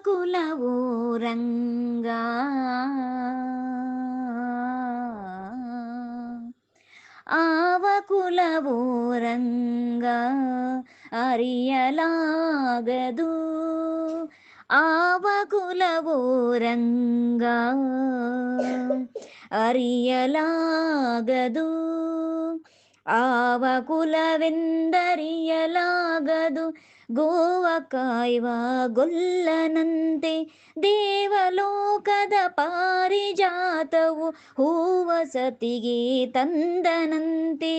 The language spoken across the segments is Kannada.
ಕುಲವೋ ರಂಗ ಆವ ಕುಲವೋ ರಂಗ ಅರಿಯಲಾಗದು ಆವ ಕುಲವೋ ರಂಗ ಅರಿಯಲಾಗದು ಆವ ಕುಲವೆಂದರಿಯಲಾಗದು ಗೋವ ಕಾಯುವ ಗೊಲ್ಲನಂತೆ ದೇವಲೋಕದ ಪಾರಿಜಾತವು ಹೂವ ಸತಿಗೆ ತಂದನಂತೆ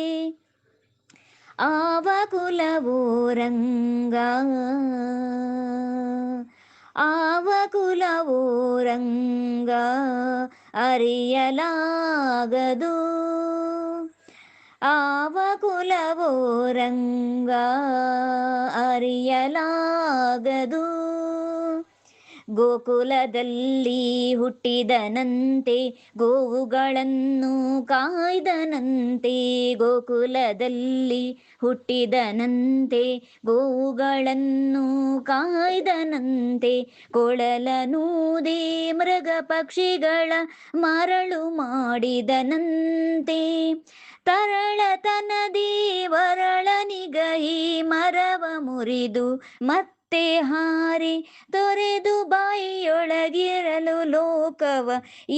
ಆವ ಕುಲವೋ ರಂಗ ಆವ ಕುಲವೋ ರಂಗ ಅರಿಯಲಾಗದು ಆವ ಕುಲವೋ ರಂಗ ಅರಿಯಲಾಗದು ಗೋಕುಲದಲ್ಲಿ ಹುಟ್ಟಿದನಂತೆ ಗೋವುಗಳನ್ನು ಕಾಯ್ದನಂತೆ ಗೋಕುಲದಲ್ಲಿ ಹುಟ್ಟಿದನಂತೆ ಗೋವುಗಳನ್ನು ಕಾಯ್ದನಂತೆ ಕೊಳಲನೂದೆ ಮೃಗ ಪಕ್ಷಿಗಳ ಮರಳು ಮಾಡಿದನಂತೆ ತರಳತನದಿ ವರಳನಿಗಹಿ ಮರವ ಮುರಿದು ಮತ್ತೆ ಹಾರಿ ತೊರೆದು ಬಾಯಿಯೊಳಗಿರಲು ಲೋಕವ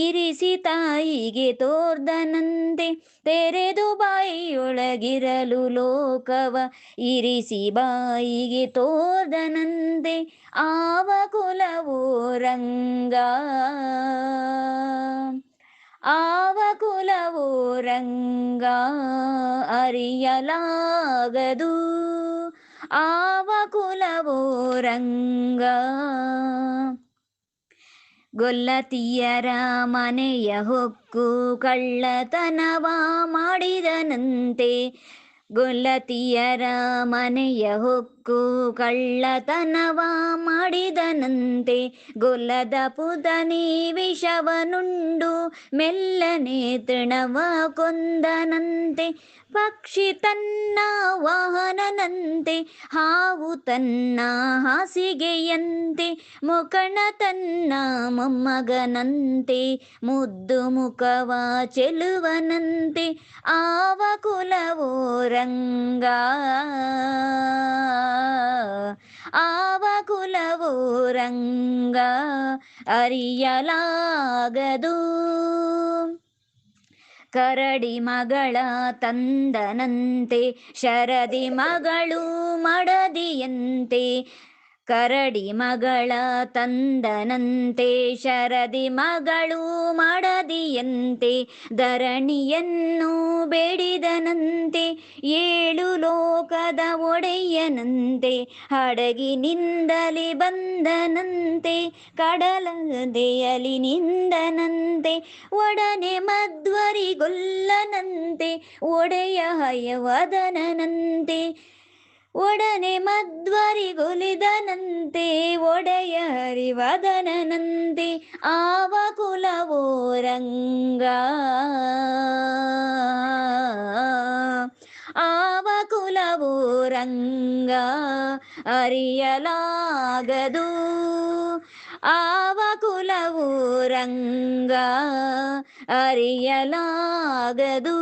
ಇರಿಸಿ ತಾಯಿಗೆ ತೋರ್ದನಂತೆ ತೆರೆದು ಬಾಯಿಯೊಳಗಿರಲು ಲೋಕವ ಇರಿಸಿ ಬಾಯಿಗೆ ತೋರ್ದನಂತೆ ಆವ ಕುಲವೋ ರಂಗ ಆವ ಕುಲವೋ ರಂಗ ಅರಿಯಲಾಗದು ಆವ ಕುಲವೋ ರಂಗ ಗೊಲ್ಲತಿಯರ ಮನೆಯ ಹೊಕ್ಕು ಕಳ್ಳತನವ ಮಾಡಿದನಂತೆ ಗೊಲ್ಲತಿಯರ ಮನೆಯ ಹೊಕ್ಕು ಕಳ್ಳತನವ ಮಾಡಿದನಂತೆ ಗೊಲ್ಲದ ಪುದನಿ ವಿಷವನುಂಡು ಮೆಲ್ಲನೆ ತೃಣವ ಕೊಂದನಂತೆ ಪಕ್ಷಿ ತನ್ನ ವಾಹನನಂತೆ ಹಾವು ತನ್ನ ಹಾಸಿಗೆಯಂತೆ ಮುಕಣ ತನ್ನ ಮೊಮ್ಮಗನಂತೆ ಮುದ್ದು ಮುಖವ ಚೆಲುವನಂತೆ ಆವ ಕುಲವೋ ರಂಗ ಆವ ಕುಲವೋ ರಂಗ ಅರಿಯಲಾಗದು ಕರಡಿ ಮಗಳ ತಂದನಂತೆ ಶರದಿ ಮಗಳು ಮಡದಿಯಂತೆ ಕರಡಿ ಮಗಳ ತಂದನಂತೆ ಶರದಿ ಮಗಳು ಮಡದಿಯಂತೆ ಧರಣಿಯನ್ನು ಬೇಡಿದನಂತೆ ಏಳು ಲೋಕದ ಒಡೆಯನಂತೆ ಹಡಗಿನಿಂದಲಿ ಬಂದನಂತೆ ಕಡಲದೆಯಲಿ ನಿಂದನಂತೆ ಒಡನೆ ಮಧ್ವರಿಗೊಲ್ಲನಂತೆ ಒಡೆಯ ಹಯವದನಂತೆ ಒಡನೆ ಮಧ್ವರಿಗೊಲಿದನಂತೆ ಒಡೆಯ ಹರಿವದನಂತೆ ಆವ ಕುಲವೋ ರಂಗ ಆವ ಕುಲವೋ ರಂಗ ಅರಿಯಲಾಗದು ಆವ ಕುಲವೋ ರಂಗ ಅರಿಯಲಾಗದು